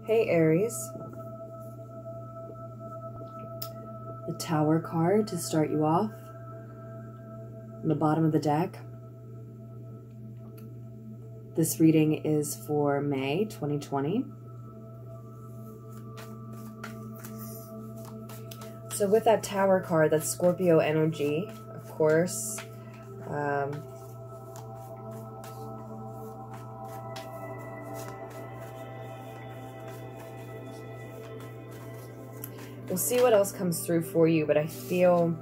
Hey Aries. The Tower card to start you off. On the bottom of the deck. This reading is for May 2020. So with that Tower card, that's Scorpio energy, of course. We'll see what else comes through for you, but I feel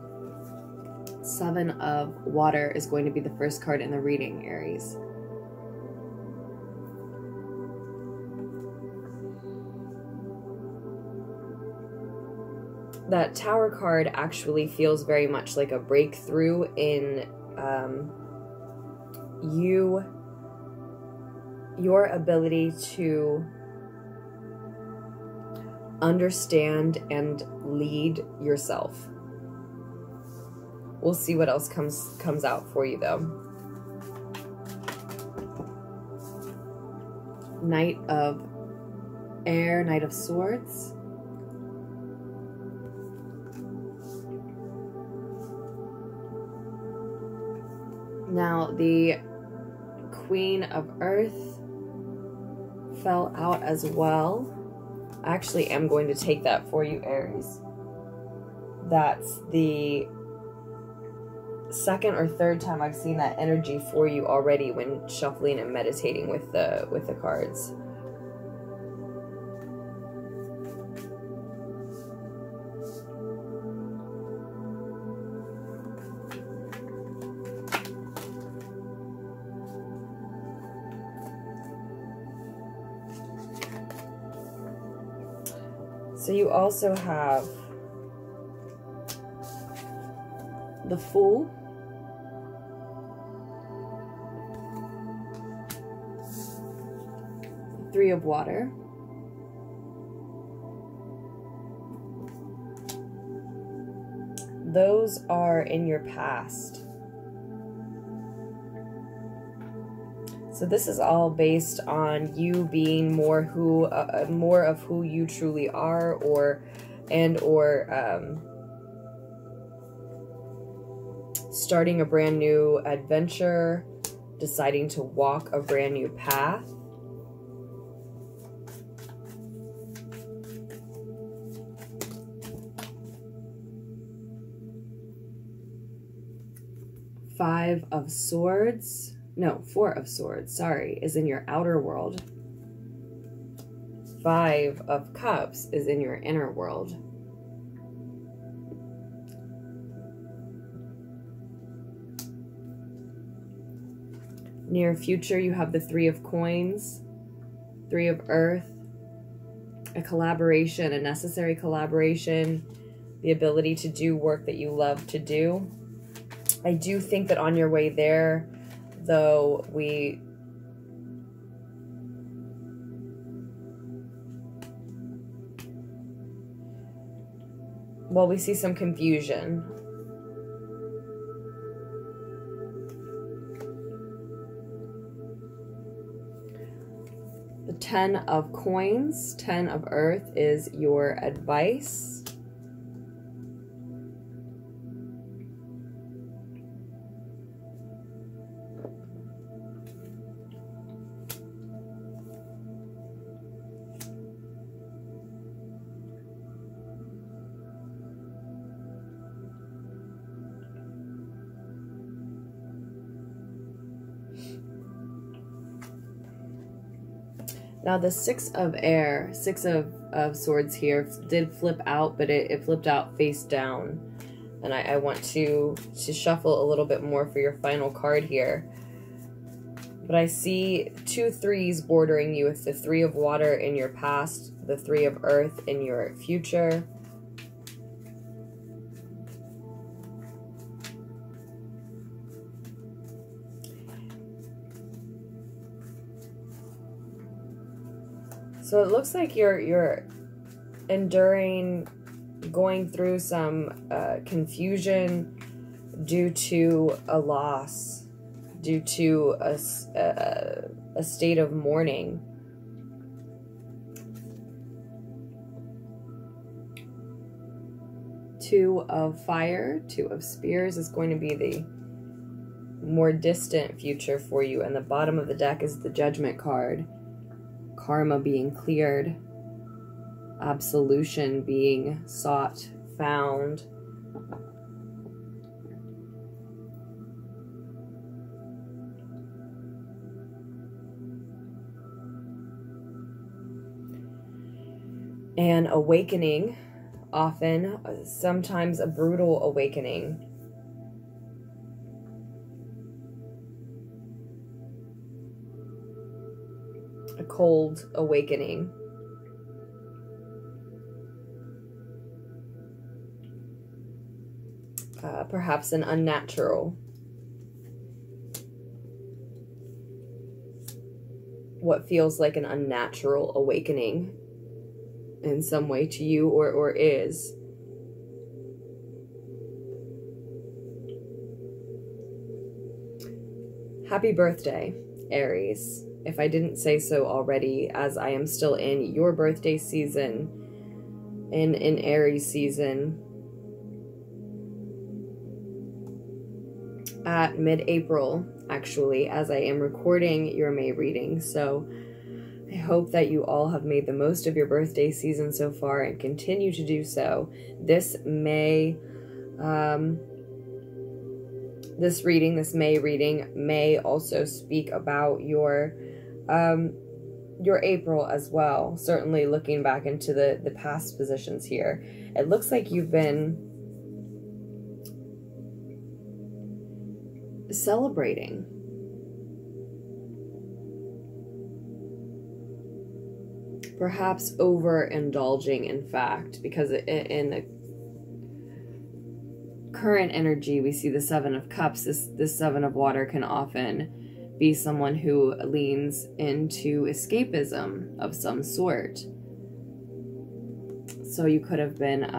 Seven of Water is going to be the first card in the reading, Aries. That Tower card actually feels very much like a breakthrough in your ability to understand and lead yourself. We'll see what else comes out for you though. Knight of Air, Knight of Swords. Now the Queen of Earth fell out as well. I actually am going to take that for you, Aries. That's the second or third time I've seen that energy for you already when shuffling and meditating with the cards. So you also have the Fool, Three of Water, those are in your past. So this is all based on you being more of who you truly are, or starting a brand new adventure, deciding to walk a brand new path. Five of Swords. No, Four of Swords, sorry, is in your outer world. Five of Cups is in your inner world. Near future, you have the Three of Coins, Three of Earth, a collaboration, a necessary collaboration, the ability to do work that you love to do. I do think that on your way there, though, we see some confusion. The Ten of Coins, Ten of Earth is your advice. Now the Six of Air, Six of Swords here did flip out, but it flipped out face down. And I want to shuffle a little bit more for your final card here. But I see two threes bordering you with the Three of Water in your past, the Three of Earth in your future. So it looks like you're enduring, going through some confusion due to a loss, due to a state of mourning. Two of Fire, Two of Spears is going to be the more distant future for you. And the bottom of the deck is the Judgment card. Karma being cleared. Absolution being sought, found. And awakening, often, sometimes a brutal awakening. A cold awakening. Perhaps an unnatural. What feels like an unnatural awakening in some way to you, or is. Happy birthday, Aries. If I didn't say so already, as I am still in your birthday season, in Aries season, at mid-April, actually, as I am recording your May reading. So I hope that you all have made the most of your birthday season so far and continue to do so. This May, this May reading may also speak about your April as well. Certainly looking back into the past positions here, it looks like you've been celebrating. Perhaps overindulging, in fact, because in the current energy, we see the Seven of Cups. This Seven of Water can often be someone who leans into escapism of some sort. So you could have been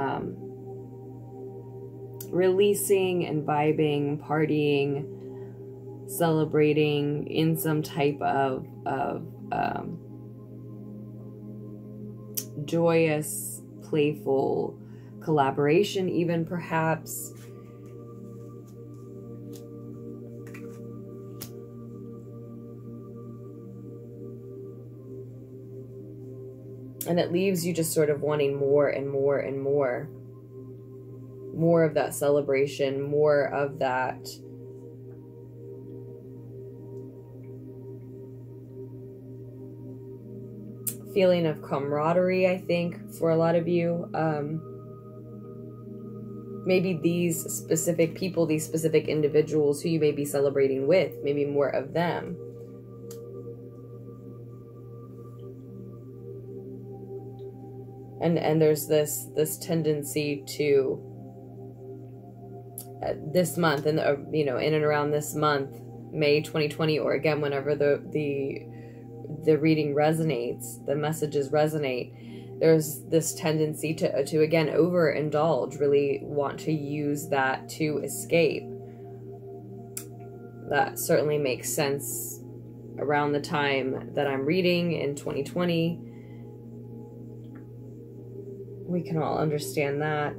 releasing and vibing, partying, celebrating in some type of joyous, playful collaboration, even perhaps. And it leaves you just sort of wanting more and more and more. More of that celebration, more of that feeling of camaraderie, I think, for a lot of you. Maybe these specific people, these specific individuals who you may be celebrating with, maybe more of them. And there's this tendency to this month, and you know, in and around this month, May 2020, or again whenever the reading resonates, the messages resonate, there's this tendency to again overindulge, really want to use that to escape. That certainly makes sense around the time that I'm reading in 2020. We can all understand that.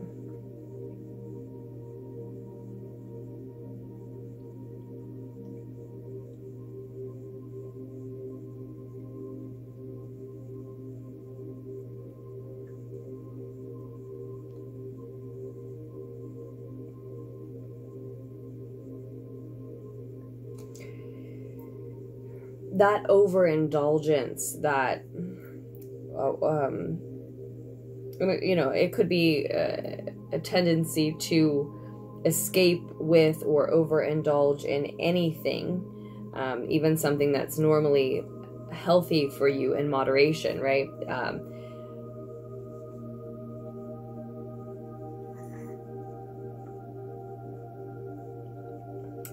That overindulgence, that you know, it could be a tendency to escape with or overindulge in anything, even something that's normally healthy for you in moderation, right?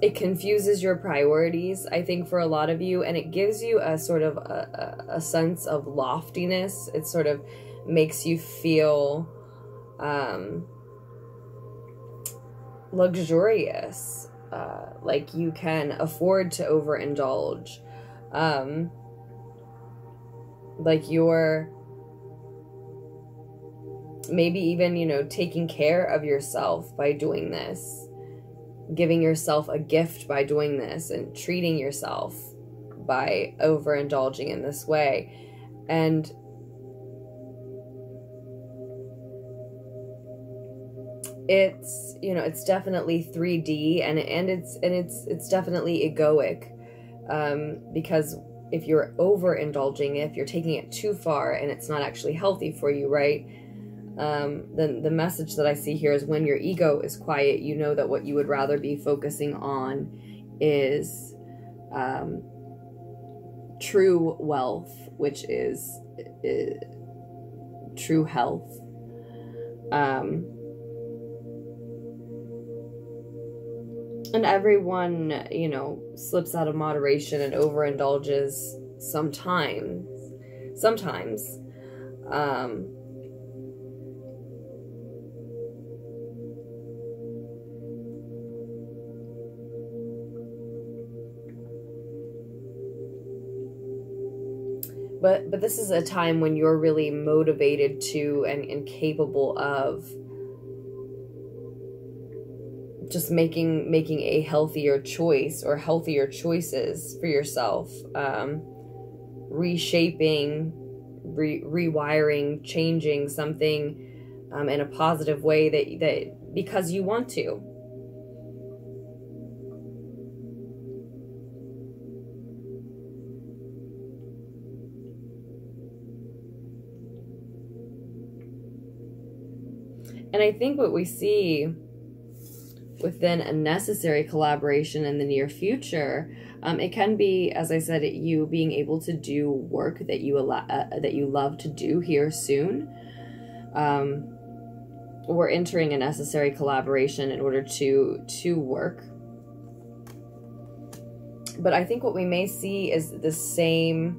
It confuses your priorities, I think, for a lot of you, and it gives you a sort of a sense of loftiness. It sort of makes you feel luxurious, like you can afford to overindulge, like you're maybe even, you know, taking care of yourself by doing this, giving yourself a gift by doing this, and treating yourself by overindulging in this way. And it's, you know, it's definitely 3D, and it's definitely egoic, because if you're overindulging, if you're taking it too far and it's not actually healthy for you, right? Then the message that I see here is when your ego is quiet, you know that what you would rather be focusing on is true wealth, which is true health. And everyone, you know, slips out of moderation and overindulges sometimes. But this is a time when you're really motivated to and capable of just making a healthier choice or healthier choices for yourself, reshaping, rewiring, changing something in a positive way that because you want to. And I think what we see within a necessary collaboration in the near future, it can be, as I said, you being able to do work that you love to do here soon. We're entering a necessary collaboration in order to work. But I think what we may see is the same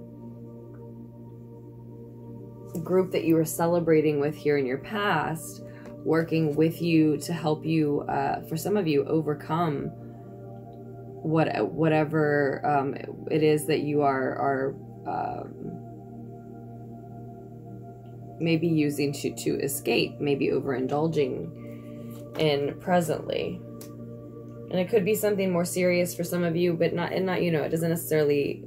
group that you were celebrating with here in your past, working with you to help you, for some of you, overcome whatever it is that you are maybe using to escape, maybe overindulging in presently. And it could be something more serious for some of you, but not, you know, it doesn't necessarily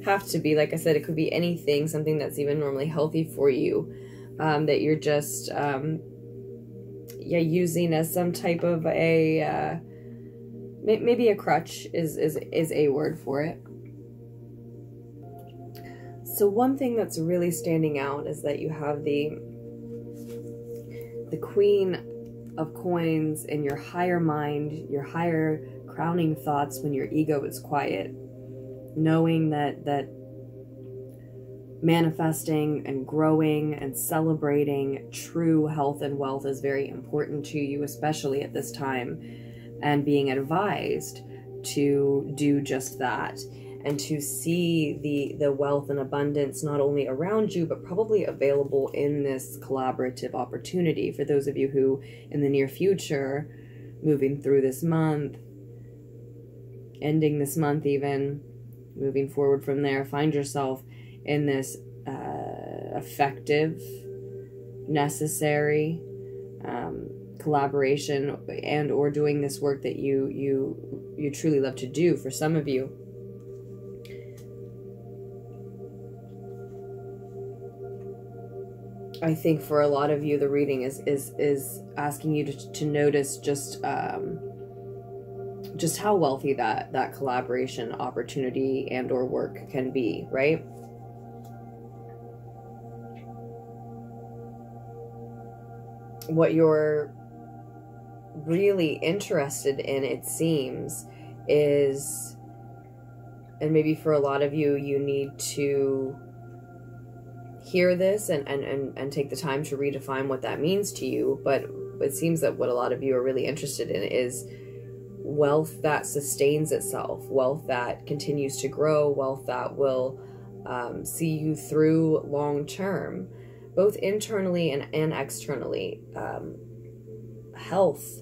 have to be. Like I said, it could be anything, something that's even normally healthy for you, that you're just using as some type of a maybe a crutch is a word for it. So one thing that's really standing out is that you have the Queen of Coins in your higher mind, your higher crowning thoughts when your ego is quiet, knowing that manifesting and growing and celebrating true health and wealth is very important to you, especially at this time, and being advised to do just that, and to see the wealth and abundance not only around you, but probably available in this collaborative opportunity. For those of you who, in the near future, moving through this month, ending this month even, moving forward from there, find yourself in this effective, necessary collaboration, and or doing this work that you truly love to do. For some of you, I think for a lot of you, the reading is asking you to notice just how wealthy that collaboration opportunity and or work can be, right? What you're really interested in, it seems, is, and maybe for a lot of you, you need to hear this and take the time to redefine what that means to you. But it seems that what a lot of you are really interested in is wealth that sustains itself, wealth that continues to grow, wealth that will see you through long term, both internally and externally. Health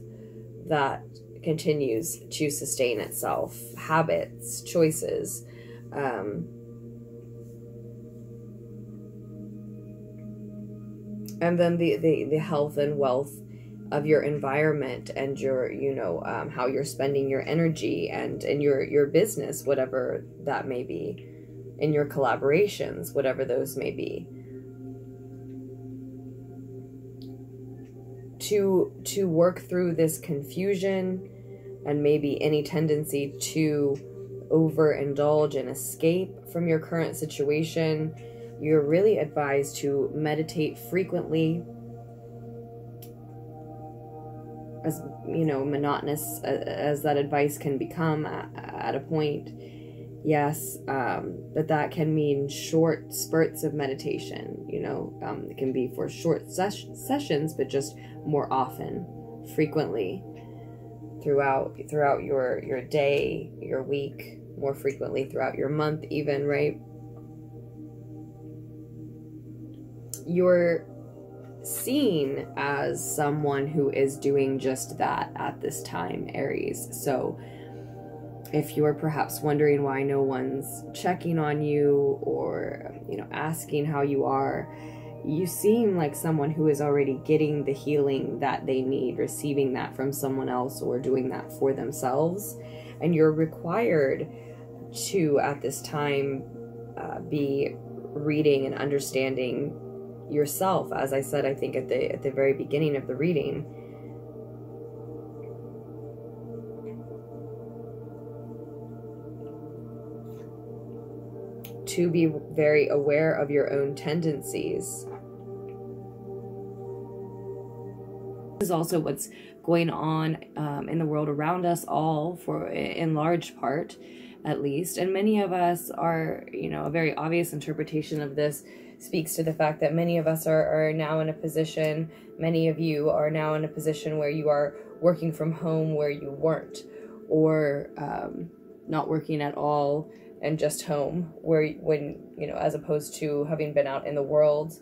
that continues to sustain itself, habits, choices, And then the health and wealth of your environment and your, how you're spending your energy and your business, whatever that may be, in your collaborations, whatever those may be. To work through this confusion and maybe any tendency to overindulge and escape from your current situation, you're really advised to meditate frequently. As monotonous as that advice can become at a point, yes, that can mean short spurts of meditation. It can be for short sessions, but just more often, frequently, throughout your day, your week, more frequently throughout your month, even, right? You're seen as someone who is doing just that at this time, Aries. So if you're perhaps wondering why no one's checking on you or, asking how you are, you seem like someone who is already getting the healing that they need, receiving that from someone else or doing that for themselves. And you're required to, at this time, be reading and understanding yourself, as I said, I think at the very beginning of the reading. To be very aware of your own tendencies. This is also what's going on in the world around us all, in large part, at least. And many of us are, a very obvious interpretation of this speaks to the fact that many of us are now in a position, many of you are now in a position where you are working from home where you weren't, or not working at all and just home, as opposed to having been out in the world.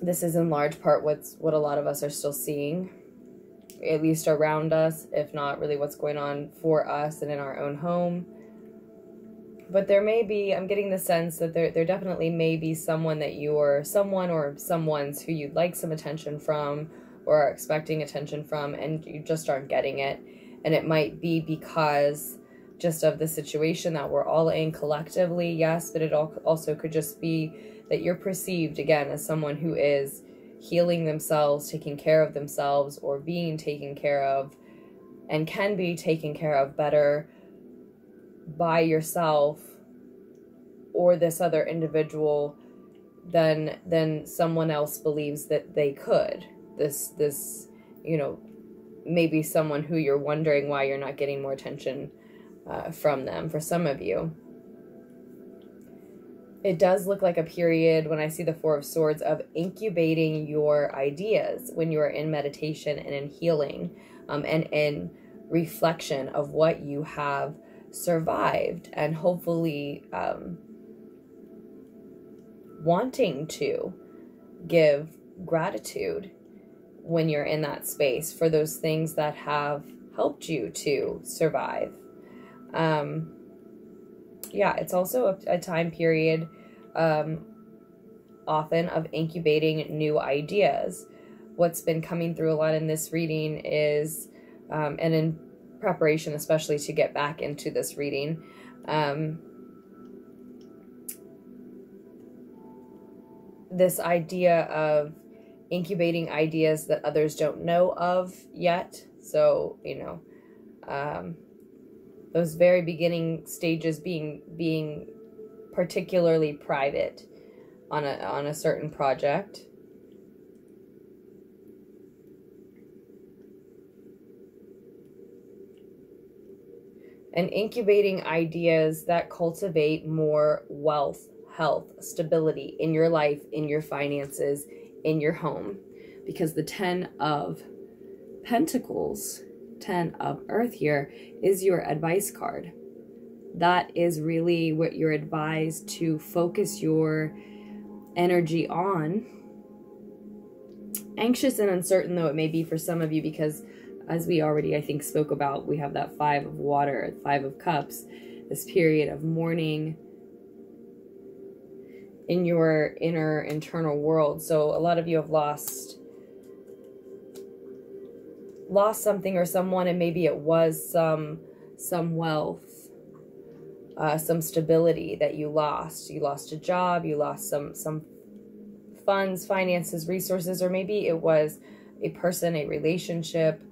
This is in large part what a lot of us are still seeing, at least around us, if not really what's going on for us and in our own home. But there may be, I'm getting the sense that there definitely may be someone or someone's who you'd like some attention from or are expecting attention from, and you just aren't getting it. And it might be because just of the situation that we're all in collectively, yes, but it also could just be that you're perceived, again, as someone who is healing themselves, taking care of themselves, or being taken care of, and can be taken care of better by yourself or this other individual than someone else believes that they could. This maybe someone who you're wondering why you're not getting more attention from them. For some of you, it does look like a period, when I see the Four of Swords, of incubating your ideas when you are in meditation and in healing, and in reflection of what you have survived, and hopefully wanting to give gratitude when you're in that space for those things that have helped you to survive. It's also a time period often of incubating new ideas. What's been coming through a lot in this reading is, and in preparation especially to get back into this reading, this idea of incubating ideas that others don't know of yet. So, those very beginning stages being particularly private on a certain project. And incubating ideas that cultivate more wealth, health, stability in your life, in your finances, in your home. Because the 10 of Pentacles, 10 of Earth here, is your advice card. That is really what you're advised to focus your energy on. Anxious and uncertain though it may be for some of you, because as we already, I think, spoke about, we have that 5 of Water, 5 of Cups, this period of mourning, in your inner internal world. So a lot of you have lost something or someone, and maybe it was some wealth, some stability that you lost. You lost a job, you lost some funds, finances, resources, or maybe it was a person, a relationship.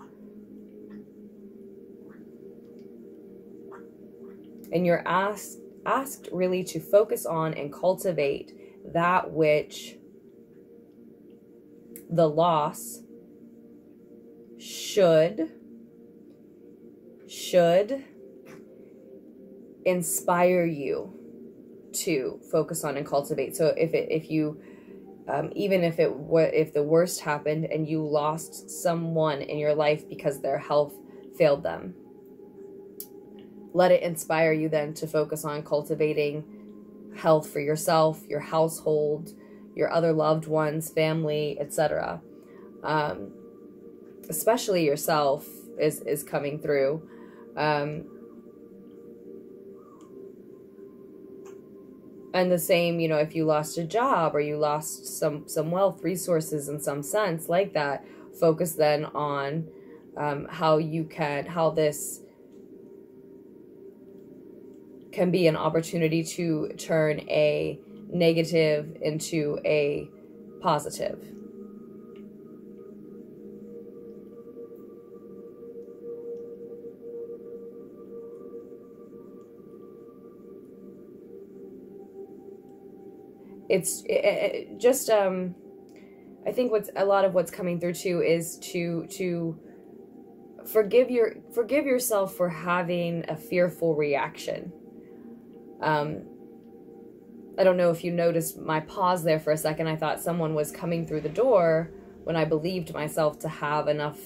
And you're asked really to focus on and cultivate that which the loss should inspire you to focus on and cultivate. So if you even if the worst happened and you lost someone in your life because their health failed them, let it inspire you then to focus on cultivating health for yourself, your household, your other loved ones, family, etc. Especially yourself is coming through. And the same, you know, if you lost a job or you lost some wealth, resources in some sense like that, focus then on how this can be an opportunity to turn a negative into a positive. It's just I think a lot of what's coming through too is to forgive yourself for having a fearful reaction. I don't know if you noticed my pause there for a second. I thought someone was coming through the door when I believed myself to have enough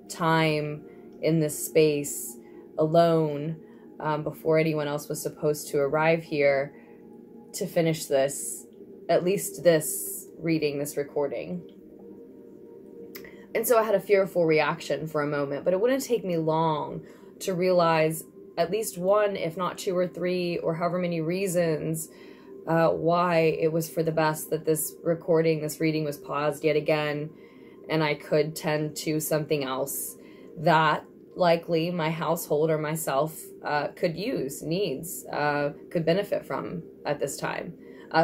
time in this space alone before anyone else was supposed to arrive here to finish this, at least this reading, this recording. And so I had a fearful reaction for a moment, but it wouldn't take me long to realize at least one, if not two or three, or however many reasons why it was for the best that this recording, this reading was paused yet again, and I could tend to something else that likely my household or myself could benefit from at this time.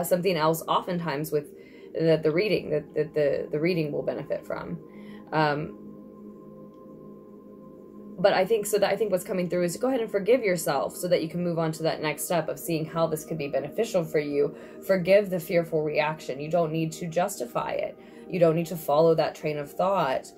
Something else oftentimes with the reading that the reading will benefit from. But I think what's coming through is to go ahead and forgive yourself so that you can move on to that next step of seeing how this could be beneficial for you. Forgive the fearful reaction. You don't need to justify it. You don't need to follow that train of thought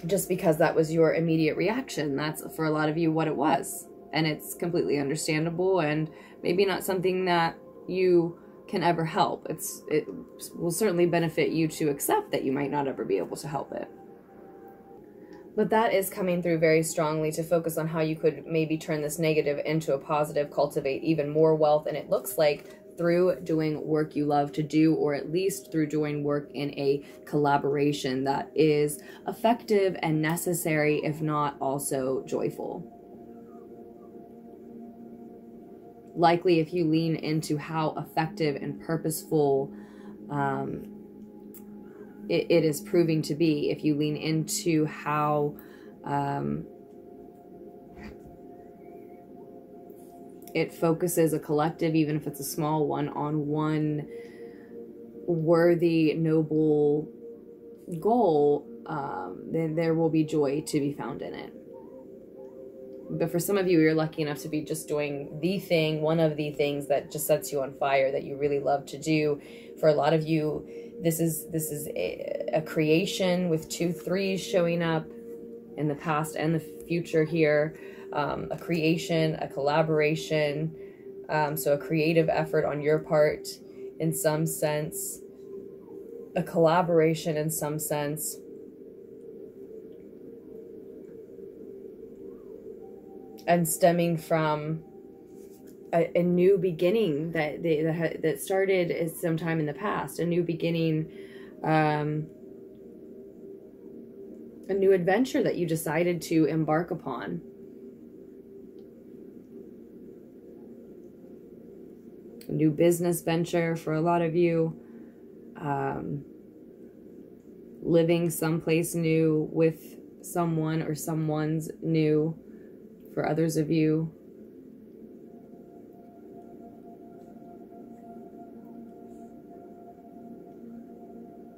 just because that was your immediate reaction. That's for a lot of you what it was. And it's completely understandable and maybe not something that you can ever help. It will certainly benefit you to accept that you might not ever be able to help it. But that is coming through very strongly to focus on how you could maybe turn this negative into a positive, cultivate even more wealth. And it looks like through doing work you love to do, or at least through doing work in a collaboration that is effective and necessary, if not also joyful. Likely if you lean into how effective and purposeful it is proving to be, if you lean into how it focuses a collective, even if it's a small one, on one worthy, noble goal, then there will be joy to be found in it. But for some of you, you're lucky enough to be just doing the thing, one of the things that just sets you on fire, that you really love to do. For a lot of you, this is a creation with 2 3s showing up in the past and the future here. A creation, a collaboration, so a creative effort on your part in some sense, a collaboration in some sense. And stemming from a new beginning that started sometime in the past, a new beginning, a new adventure that you decided to embark upon. a new business venture for a lot of you, living someplace new with someone or someone's new for others of you.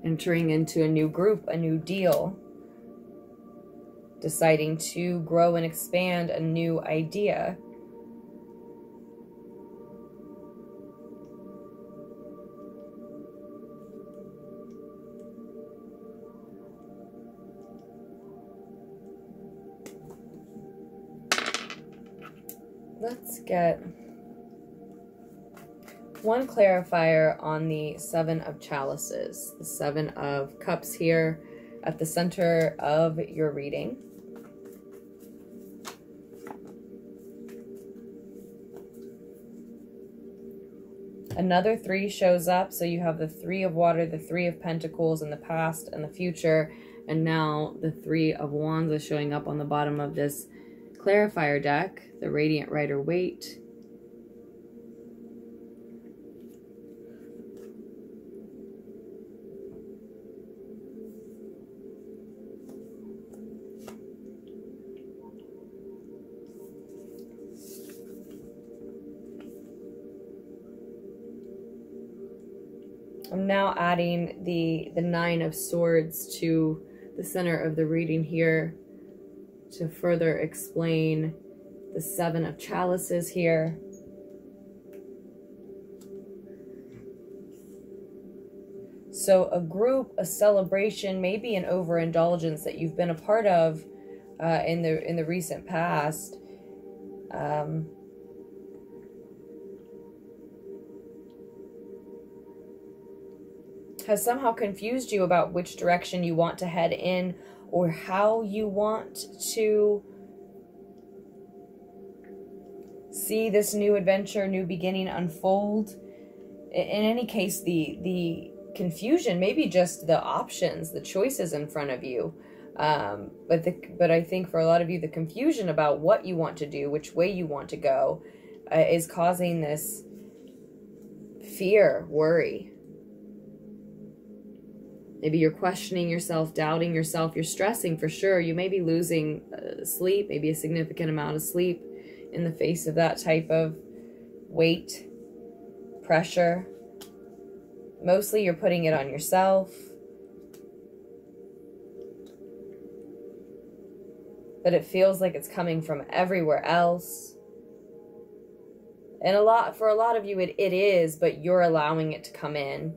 Entering into a new group, a new deal. Deciding to grow and expand a new idea. Let's get one clarifier on the Seven of Chalices, the Seven of Cups here at the center of your reading. Another 3 shows up, so you have the 3 of water, the 3 of pentacles in the past and the future, and now the 3 of wands is showing up on the bottom of this clarifier deck, the Radiant Rider-Waite. I'm now adding the 9 of Swords to the center of the reading here to further explain the 7 of Chalices here. So a group, a celebration, maybe an overindulgence that you've been a part of in the recent past. Has somehow confused you about which direction you want to head in or how you want to see this new adventure, new beginning unfold. In any case, the confusion, maybe just the options, the choices in front of you. But I think for a lot of you, the confusion about what you want to do, which way you want to go, is causing this fear, worry. Maybe you're questioning yourself, doubting yourself. You're stressing for sure. You may be losing sleep, maybe a significant amount of sleep in the face of that type of weight, pressure. Mostly you're putting it on yourself. But it feels like it's coming from everywhere else. And for a lot of you, it is, but you're allowing it to come in.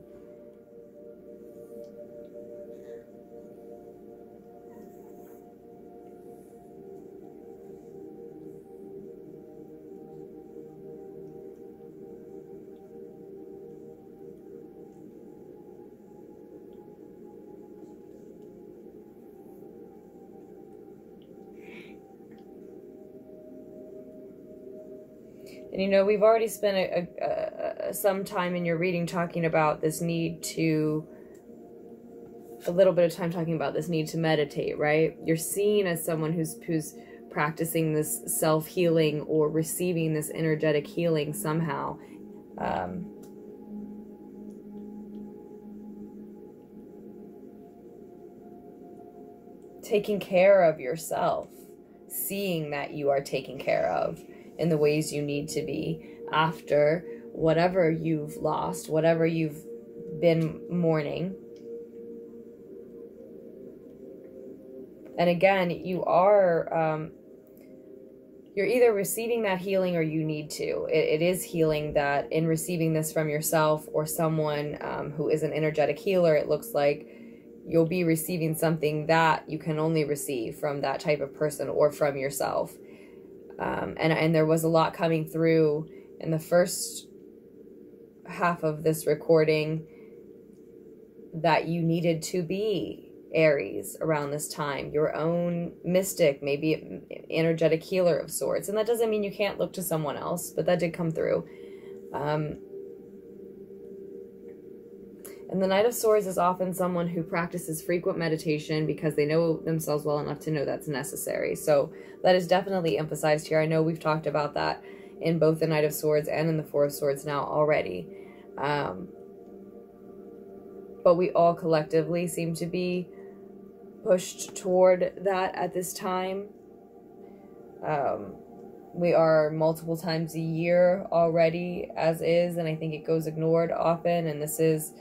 And you know, we've already spent some time in your reading talking about this need to, a little bit of time talking about this need to meditate, right? You're seen as someone who's practicing this self-healing or receiving this energetic healing somehow. Taking care of yourself, seeing that you are taken care of in the ways you need to be after whatever you've lost, whatever you've been mourning. And again, you are, you're either receiving that healing or you need to. It is healing that in receiving this from yourself or someone who is an energetic healer, it looks like you'll be receiving something that you can only receive from that type of person or from yourself. And there was a lot coming through in the first half of this recording that you needed to be Aries around this time, your own mystic, maybe energetic healer of sorts. And that doesn't mean you can't look to someone else, but that did come through. And the Knight of Swords is often someone who practices frequent meditation because they know themselves well enough to know that's necessary. So that is definitely emphasized here. I know we've talked about that in both the Knight of Swords and in the Four of Swords now already. But we all collectively seem to be pushed toward that at this time. We are multiple times a year already as is, and I think it goes ignored often, and this is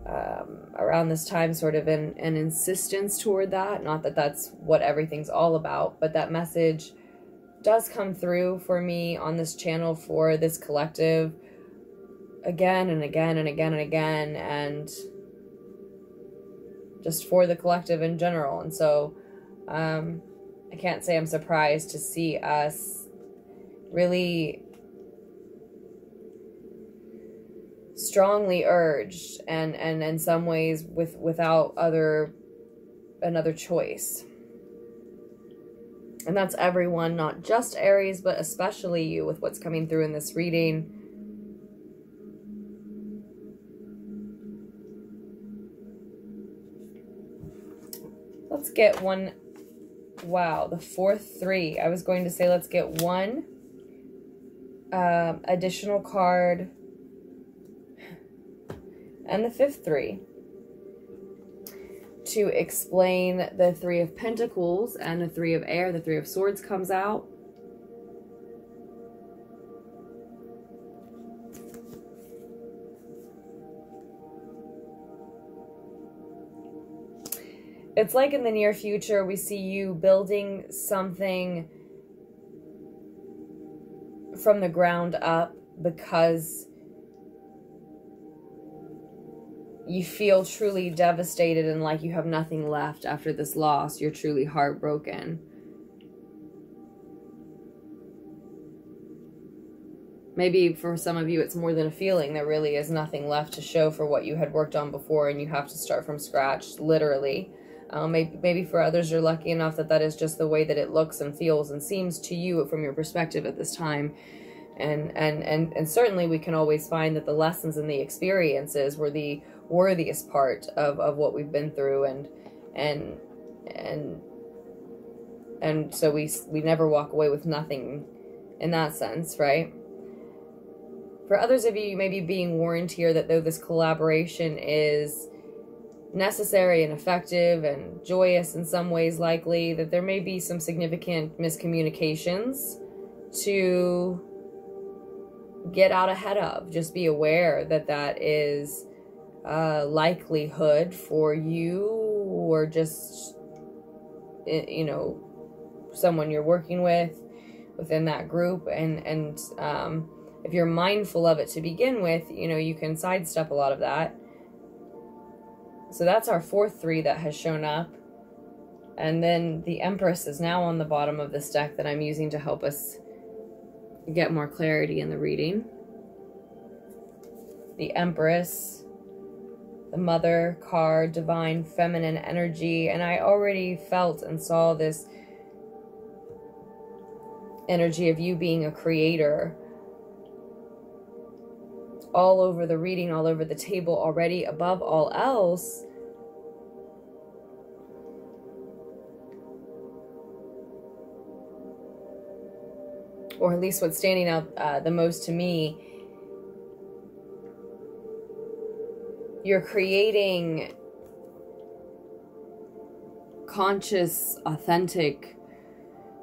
around this time sort of an insistence toward that. Not that that's what everything's all about, but that message does come through for me on this channel for this collective again and again and again and again, and just for the collective in general. And so I can't say I'm surprised to see us really strongly urged and in some ways without another choice. And that's everyone, not just Aries, but especially you with what's coming through in this reading. Let's get one. Wow, the fourth three. I was going to say let's get one additional card and the fifth three to explain the Three of Pentacles and the Three of Air. The Three of Swords comes out. It's like in the near future, we see you building something from the ground up because you feel truly devastated and like you have nothing left after this loss. You're truly heartbroken. Maybe for some of you, it's more than a feeling. There really is nothing left to show for what you had worked on before, and you have to start from scratch, literally. Maybe for others, you're lucky enough that that is just the way that it looks and feels and seems to you from your perspective at this time. And certainly we can always find that the lessons and the experiences were the worthiest part of what we've been through, and so we never walk away with nothing in that sense, right? For others of you, you may be being warned here that though this collaboration is necessary and effective and joyous in some ways, likely that there may be some significant miscommunications to get out ahead of. Just be aware that that is a likelihood for you, or just, you know, someone you're working with within that group. And if you're mindful of it to begin with, you know, you can sidestep a lot of that. So that's our fourth three that has shown up. And then the Empress is now on the bottom of this deck that I'm using to help us get more clarity in the reading. The Empress, the Mother card, divine feminine energy. And I already felt and saw this energy of you being a creator all over the reading, all over the table already. Above all else, or at least what's standing out the most to me, you're creating conscious, authentic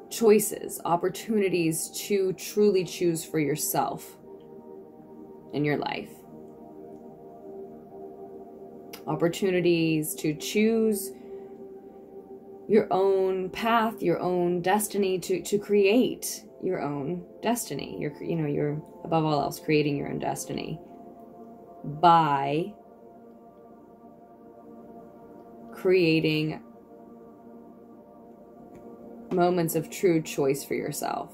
choices, opportunities to truly choose for yourself in your life. Opportunities to choose your own path, your own destiny, to create your own destiny. You're above all else creating your own destiny by creating moments of true choice for yourself.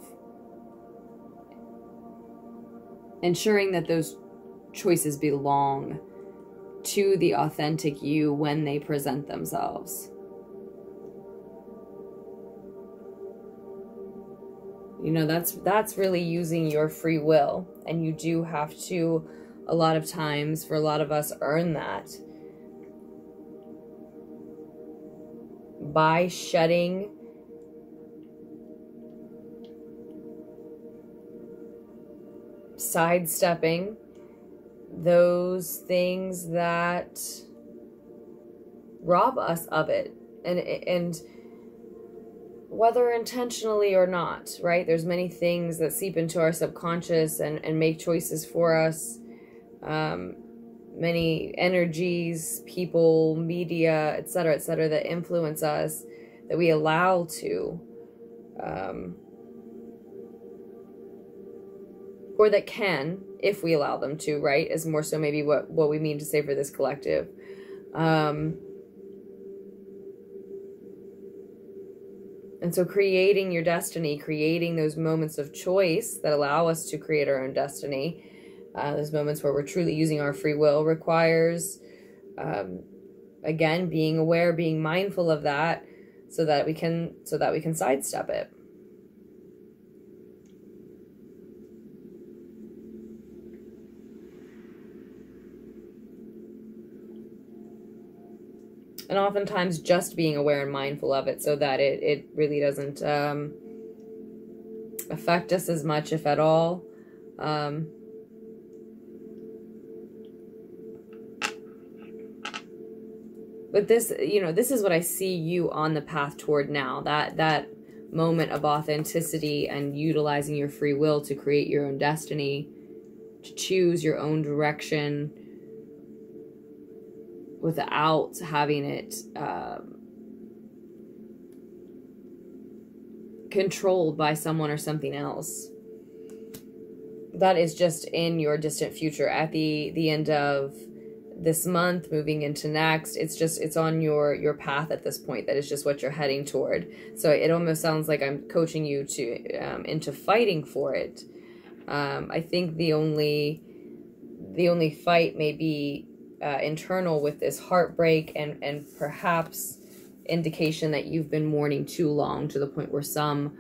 Ensuring that those choices belong to the authentic you when they present themselves. You know, that's really using your free will. And you do have to, a lot of times, for a lot of us, earn that by shedding sidestepping those things that rob us of it, and whether intentionally or not, right? There's many things that seep into our subconscious and make choices for us. Many energies, people, media, etc., that influence us, that we allow to, or that can, if we allow them to, right? Is more so maybe what we mean to say for this collective. And so creating your destiny, creating those moments of choice that allow us to create our own destiny, those moments where we're truly using our free will, requires, again, being aware, being mindful of that, so that we can sidestep it. And oftentimes just being aware and mindful of it, so that it really doesn't affect us as much, if at all. But this, this is what I see you on the path toward now. That moment of authenticity and utilizing your free will to create your own destiny, to choose your own direction without having it controlled by someone or something else. That is just in your distant future, at the end of this month, moving into next. It's on your path at this point. That is just what you're heading toward. So it almost sounds like I'm coaching you to into fighting for it. I think the only fight may be internal, with this heartbreak and perhaps indication that you've been mourning too long, to the point where some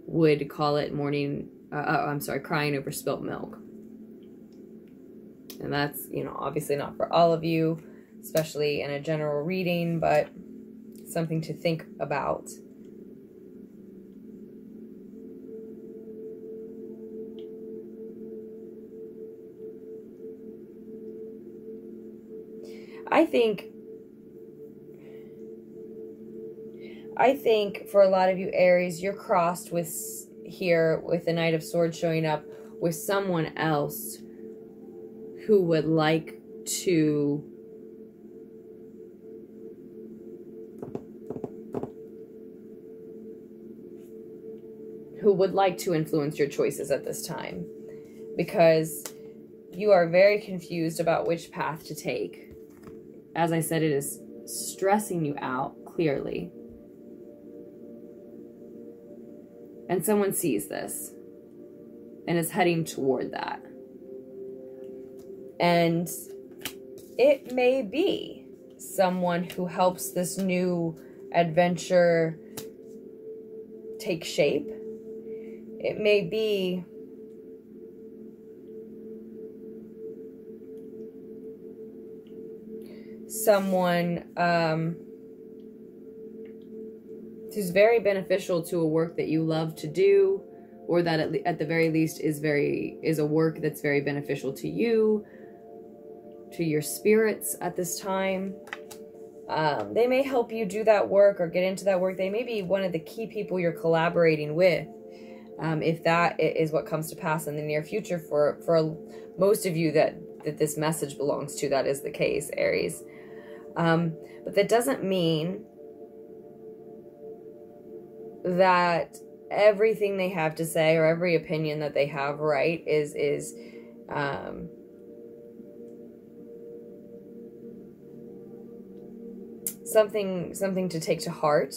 would call it mourning, crying over spilt milk. And that's, obviously not for all of you, especially in a general reading, but something to think about. I think for a lot of you Aries, you're crossed with the Knight of Swords showing up with someone else who would like to influence your choices at this time, because you are very confused about which path to take. As I said, it is stressing you out, clearly. And someone sees this and is heading toward that. And it may be someone who helps this new adventure take shape. It may be someone who's very beneficial to a work that you love to do, or that at the very least is a work that's very beneficial to you, to your spirits at this time. They may help you do that work or get into that work. They may be one of the key people you're collaborating with. If that is what comes to pass in the near future, for most of you that this message belongs to, that is the case, Aries. But that doesn't mean that everything they have to say or every opinion that they have, right, is something to take to heart.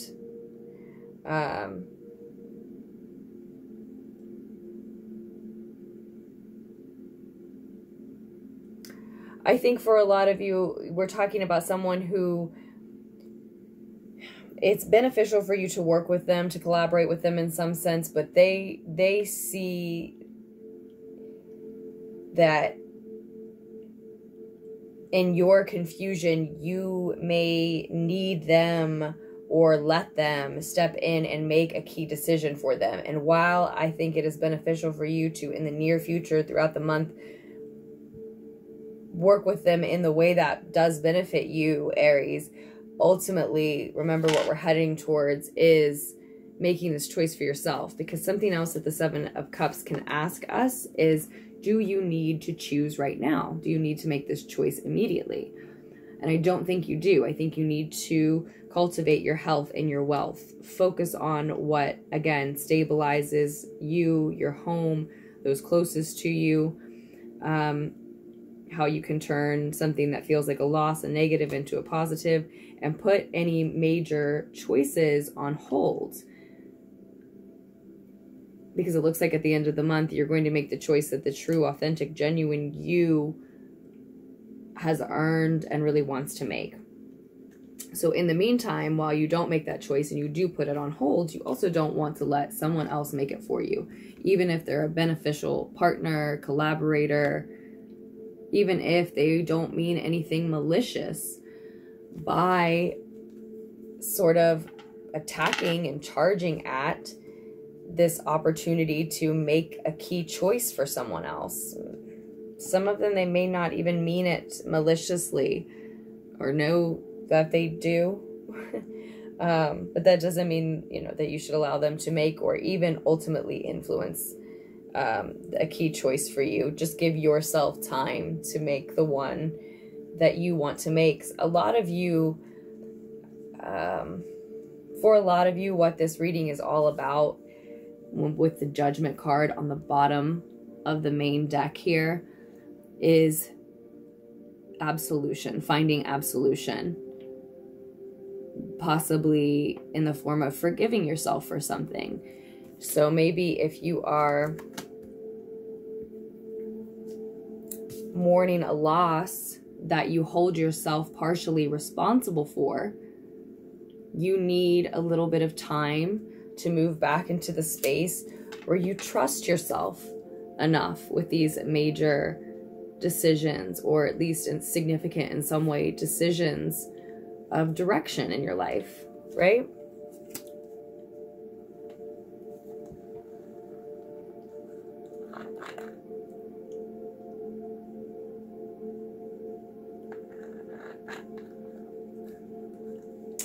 I think for a lot of you, we're talking about someone who it's beneficial for you to work with them, to collaborate with them in some sense, but they see that in your confusion, you may need them or let them step in and make a key decision for them. And while I think it is beneficial for you to, in the near future, throughout the month, work with them in the way that does benefit you, Aries, ultimately, remember what we're heading towards is making this choice for yourself. Because something else that the Seven of Cups can ask us is, do you need to choose right now? Do you need to make this choice immediately? And I don't think you do. I think you need to cultivate your health and your wealth. Focus on what, again, stabilizes you, your home, those closest to you. How you can turn something that feels like a loss, a negative, into a positive, and put any major choices on hold. Because it looks like at the end of the month, you're going to make the choice that the true, authentic, genuine you has earned and really wants to make. So in the meantime, while you don't make that choice and you do put it on hold, you also don't want to let someone else make it for you. Even if they're a beneficial partner, collaborator, even if they don't mean anything malicious, by sort of attacking and charging at this opportunity to make a key choice for someone else. Some of them, they may not even mean it maliciously or know that they do. But that doesn't mean, you know, that you should allow them to make or even ultimately influence a key choice for you. Just give yourself time to make the one that you want to make. A lot of you, for a lot of you, what this reading is all about, with the Judgment card on the bottom of the main deck here, is absolution, finding absolution, possibly in the form of forgiving yourself for something. So maybe if you are mourning a loss that you hold yourself partially responsible for, you need a little bit of time to move back into the space where you trust yourself enough with these major decisions, or at least significant in some way decisions of direction in your life, right?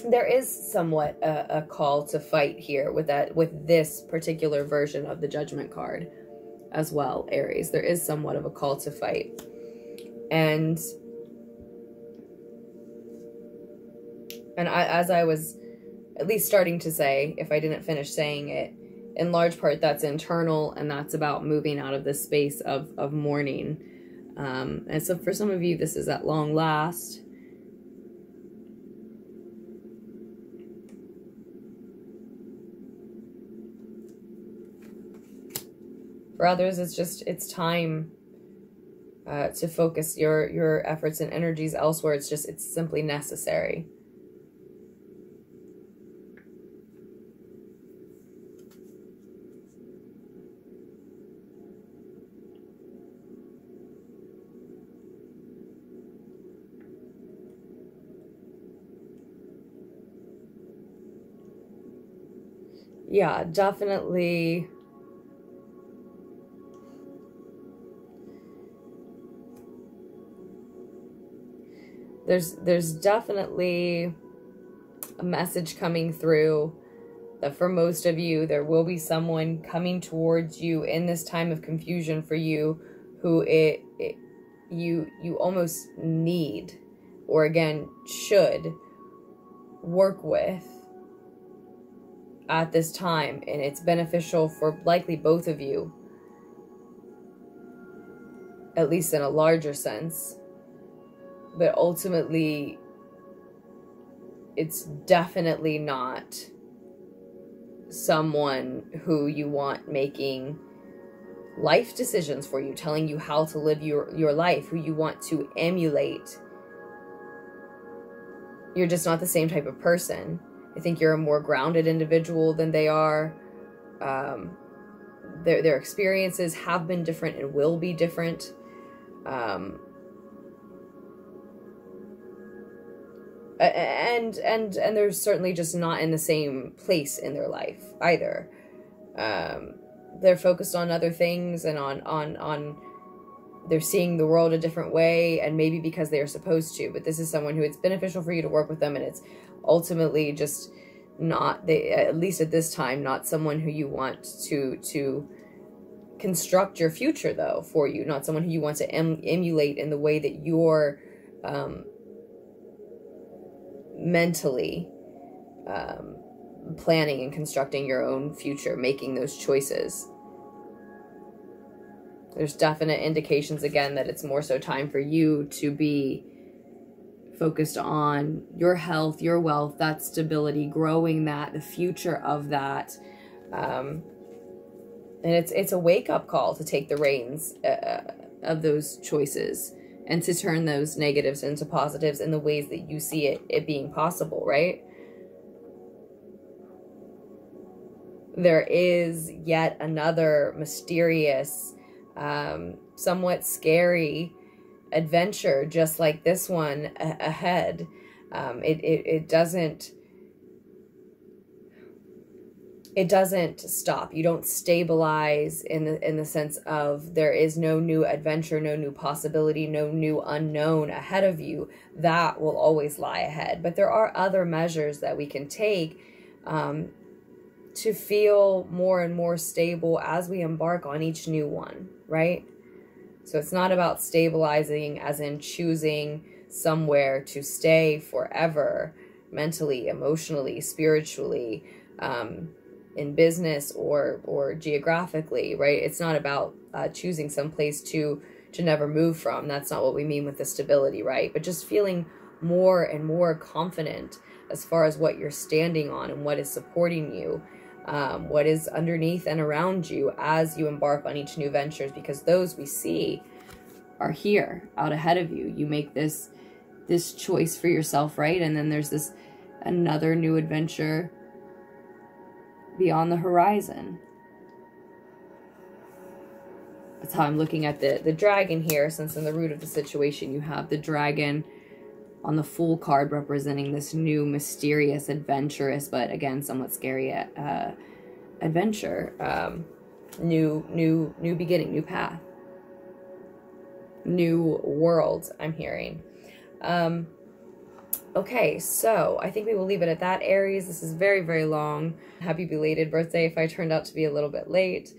There is somewhat a call to fight here with this particular version of the Judgment card as well, Aries. There is somewhat of a call to fight. And as I was at least starting to say, if I didn't finish saying it, in large part that's internal, and that's about moving out of this space of mourning. And so for some of you, this is at long last. For others, it's time to focus your efforts and energies elsewhere. It's simply necessary. Yeah, definitely. There's definitely a message coming through that for most of you, there will be someone coming towards you in this time of confusion for you who you almost need, or again, should work with at this time. And it's beneficial for likely both of you, at least in a larger sense. But ultimately, it's definitely not someone who you want making life decisions for you, telling you how to live your life, who you want to emulate. You're just not the same type of person. I think you're a more grounded individual than they are. Their experiences have been different and will be different. and they're certainly just not in the same place in their life either. They're focused on other things, and on they're seeing the world a different way, and maybe because they are supposed to. But this is someone who it's beneficial for you to work with them, and it's ultimately just not, at least at this time, not someone who you want to construct your future though for you, not someone who you want to emulate in the way that you're mentally planning and constructing your own future, making those choices. There's definite indications again that it's more so time for you to be focused on your health, your wealth, that stability, growing that, the future of that. And it's a wake-up call to take the reins of those choices and to turn those negatives into positives in the ways that you see it being possible, right? There is yet another mysterious, somewhat scary adventure just like this one ahead. It doesn't stop. You don't stabilize in the sense of there is no new adventure, no new possibility, no new unknown ahead of you. That will always lie ahead. But there are other measures that we can take to feel more and more stable as we embark on each new one, right? So it's not about stabilizing as in choosing somewhere to stay forever, mentally, emotionally, spiritually, in business or geographically, right? It's not about choosing some place to never move from. That's not what we mean with the stability, right? But just feeling more and more confident as far as what you're standing on and what is supporting you, what is underneath and around you as you embark on each new ventures, because those we see are here out ahead of you. You make this choice for yourself, right? And then there's this another new adventure beyond the horizon. That's how I'm looking at the dragon here, since in the root of the situation you have the dragon on the Fool card representing this new mysterious adventurous but again somewhat scary adventure, new beginning, new path, new world, I'm hearing. Okay, so I think we will leave it at that, Aries. This is very, very long. Happy belated birthday if I turned out to be a little bit late.